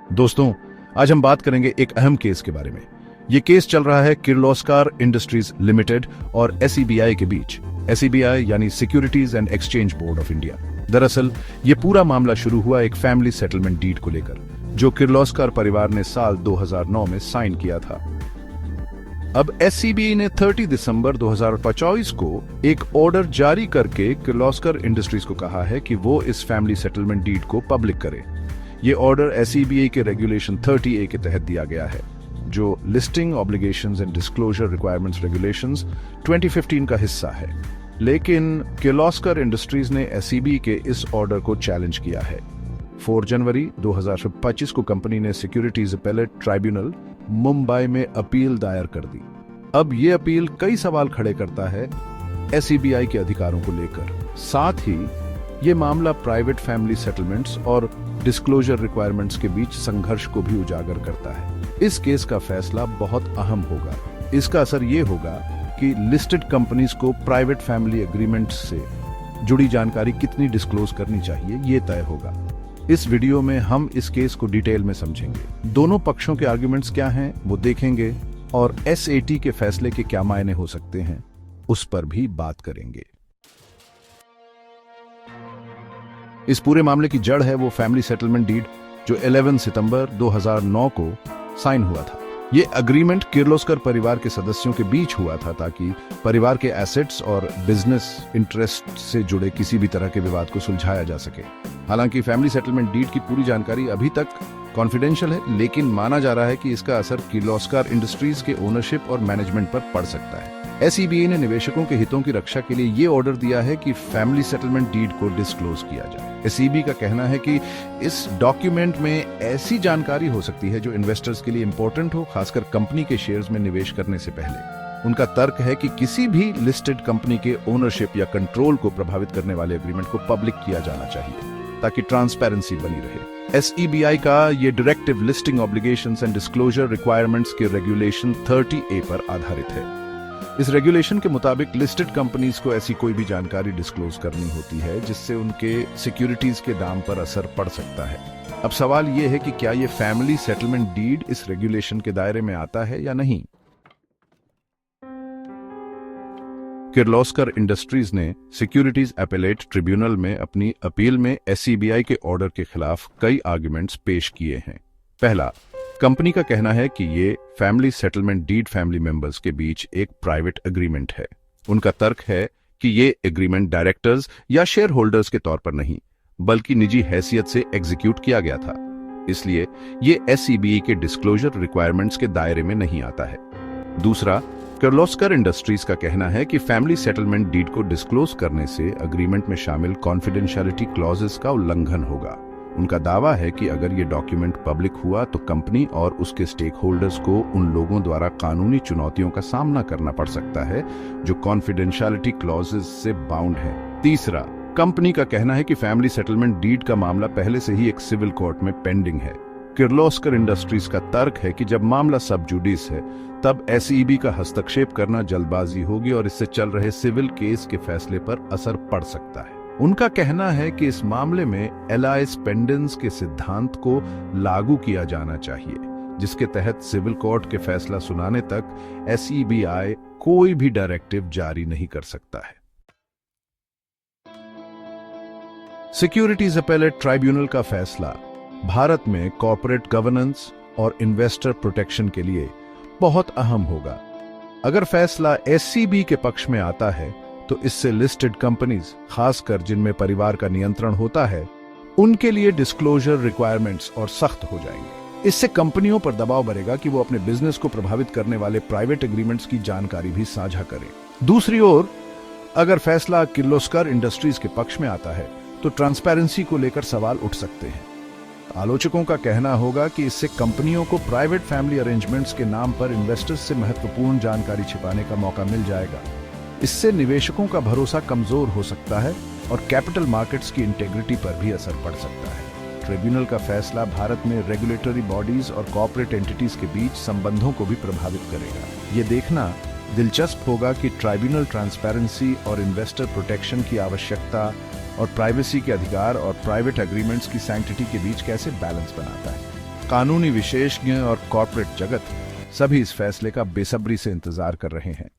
दोस्तों, आज हम बात करेंगे एक अहम केस के बारे में। ये केस चल रहा है किर्लोस्कर इंडस्ट्रीज लिमिटेड और एसईबीआई के बीच। एसईबीआई यानी securities and exchange board of India. दरअसल ये पूरा मामला शुरू हुआ एक फैमिली सेटलमेंट डीड को लेकर, जो किर्लोस्कर परिवार ने साल 2009 में साइन किया था। अब एसईबीआई ने 30 दिसंबर 2025 को एक ऑर्डर जारी करके किर्लोस्कर इंडस्ट्रीज को कहा है कि वो इस फैमिली सेटलमेंट डीड को पब्लिक करे। ये ऑर्डर एसईबीआई के रेगुलेशन 30A के तहत दिया गया है, जो listing obligations and disclosure requirements regulations 2015 का हिस्सा है। लेकिन किर्लोस्कर इंडस्ट्रीज ने एसईबीआई के इस ऑर्डर को चैलेंज किया है। 4 जनवरी 2025 को कंपनी ने सिक्योरिटीज अपेलेट ट्राइब्यूनल मुंबई में अपील दायर कर दी। अब ये अपील कई सवाल खड़े करता है एसईबीआई के अधिकारों को लेकर। साथ ही ये मामला प्राइवेट फैमिली सेटलमेंट्स और डिस्क्लोजर रिक्वायरमेंट्स के बीच संघर्ष को भी उजागर करता है। इस केस का फैसला बहुत अहम होगा। इसका असर ये होगा कि लिस्टेड कंपनीज को प्राइवेट फैमिली एग्रीमेंट्स से जुड़ी जानकारी कितनी डिस्क्लोज करनी चाहिए, ये तय होगा। इस वीडियो में हम इस केस को डिटेल में समझेंगे। दोनों पक्षों के आर्गुमेंट्स क्या हैं वो देखेंगे और एसएटी के फैसले के क्या मायने हो सकते हैं उस पर भी बात करेंगे। इस पूरे मामले की जड़ है वो फैमिली सेटलमेंट डीड जो 11 सितंबर 2009 को साइन हुआ था। ये अग्रीमेंट किर्लोस्कर परिवार के सदस्यों के बीच हुआ था ताकि परिवार के एसेट्स और बिजनेस इंटरेस्ट से जुड़े किसी भी तरह के विवाद को सुलझाया जा सके। हालांकि फैमिली सेटलमेंट डीड की पूरी जानकारी अभी तक कॉन्फिडेंशियल है, लेकिन माना जा रहा है कि इसका असर किर्लोस्कर इंडस्ट्रीज के ओनरशिप और मैनेजमेंट पर पड़ सकता है। एसईबीआई ने निवेशकों के हितों की रक्षा के लिए ये ऑर्डर दिया है कि फैमिली सेटलमेंट डीड को डिस्क्लोज किया जाए। एसईबी का कहना है कि इस डॉक्यूमेंट में ऐसी जानकारी हो सकती है जो इन्वेस्टर्स के लिए इंपॉर्टेंट हो, खासकर कंपनी के शेयर्स में निवेश करने से पहले। उनका तर्क है कि किसी भी लिस्टेड कंपनी के ओनरशिप या कंट्रोल को प्रभावित करने वाले एग्रीमेंट को पब्लिक किया जाना चाहिए ताकि ट्रांसपेरेंसी बनी रहे। एसईबीआई का ये directive listing obligations and disclosure requirements के रेगुलेशन 30A पर आधारित है। इस रेगुलेशन के मुताबिक लिस्टेड कंपनीज को ऐसी कोई भी जानकारी डिस्क्लोज करनी होती है जिससे उनके सिक्योरिटीज के दाम पर असर पड़ सकता है। अब सवाल यह है कि क्या यह फैमिली सेटलमेंट डीड इस रेगुलेशन के दायरे में आता है या नहीं। किर्लोस्कर इंडस्ट्रीज ने सिक्योरिटीज अपेलेट ट्रिब्यूनल में अपनी अपील में एसईबीआई के ऑर्डर के खिलाफ कई आर्गुमेंट्स पेश किए हैं। पहला, कंपनी का कहना है कि ये family settlement deed family members के बीच एक प्राइवेट एग्रीमेंट है। उनका तर्क है कि ये एग्रीमेंट डायरेक्टर्स या शेयर होल्डर्स के तौर पर नहीं बल्कि निजी हैसियत से एग्जीक्यूट किया गया था, इसलिए ये एसईबीआई के डिस्क्लोजर रिक्वायरमेंट्स के दायरे में नहीं आता है। दूसरा, किर्लोस्कर इंडस्ट्रीज का कहना है कि फैमिली सेटलमेंट डीड को डिस्क्लोज करने से अग्रीमेंट में शामिल कॉन्फिडेंशियलिटी क्लॉजेस का उल्लंघन होगा। उनका दावा है कि अगर ये डॉक्यूमेंट पब्लिक हुआ तो कंपनी और उसके स्टेक होल्डर्स को उन लोगों द्वारा कानूनी चुनौतियों का सामना करना पड़ सकता है जो कॉन्फिडेंशियलिटी क्लॉजेस से बाउंड है। तीसरा, कंपनी का कहना है कि फैमिली सेटलमेंट डीड का मामला पहले से ही एक सिविल कोर्ट में पेंडिंग है। किर्लोस्कर इंडस्ट्रीज का तर्क है कि जब मामला सब जुडिस है तब एसईबी का हस्तक्षेप करना जल्दबाजी होगी और इससे चल रहे सिविल केस के फैसले पर असर पड़ सकता है। उनका कहना है कि इस मामले में एलाइस पेंडेंस के सिद्धांत को लागू किया जाना चाहिए, जिसके तहत सिविल कोर्ट के फैसला सुनाने तक एसईबीआई कोई भी डायरेक्टिव जारी नहीं कर सकता है। सिक्योरिटीज अपेलेट ट्राइब्यूनल का फैसला भारत में कॉर्पोरेट गवर्नेंस और इन्वेस्टर प्रोटेक्शन के लिए बहुत अहम होगा। अगर फैसला एसईबी के पक्ष में आता है तो इससे लिस्टेड कंपनीज, खासकर जिनमें परिवार का नियंत्रण होता है, उनके लिए डिस्क्लोजर रिक्वायरमेंट्स और सख्त हो जाएंगे। इससे कंपनियों पर दबाव बढ़ेगा कि वो अपने बिजनेस को प्रभावित करने वाले प्राइवेट एग्रीमेंट्स की जानकारी भी साझा करें। दूसरी ओर, अगर फैसला किर्लोस्कर इंडस्ट्रीज के पक्ष में आता है तो ट्रांसपेरेंसी को लेकर सवाल उठ सकते हैं। आलोचकों का कहना होगा कि इससे कंपनियों को प्राइवेट फैमिली अरेंजमेंट्स के नाम पर इन्वेस्टर्स से महत्वपूर्ण जानकारी छिपाने का मौका मिल जाएगा। इससे निवेशकों का भरोसा कमजोर हो सकता है और कैपिटल मार्केट्स की इंटेग्रिटी पर भी असर पड़ सकता है। ट्रिब्यूनल का फैसला भारत में रेगुलेटरी बॉडीज और कॉर्पोरेट एंटिटीज के बीच संबंधों को भी प्रभावित करेगा। ये देखना दिलचस्प होगा कि ट्राइब्यूनल ट्रांसपेरेंसी और इन्वेस्टर प्रोटेक्शन की आवश्यकता और प्राइवेसी के अधिकार और प्राइवेट एग्रीमेंट्स की सैंक्टिटी के बीच कैसे बैलेंस बनाता है। कानूनी विशेषज्ञ और कॉर्पोरेट जगत सभी इस फैसले का बेसब्री से इंतजार कर रहे हैं।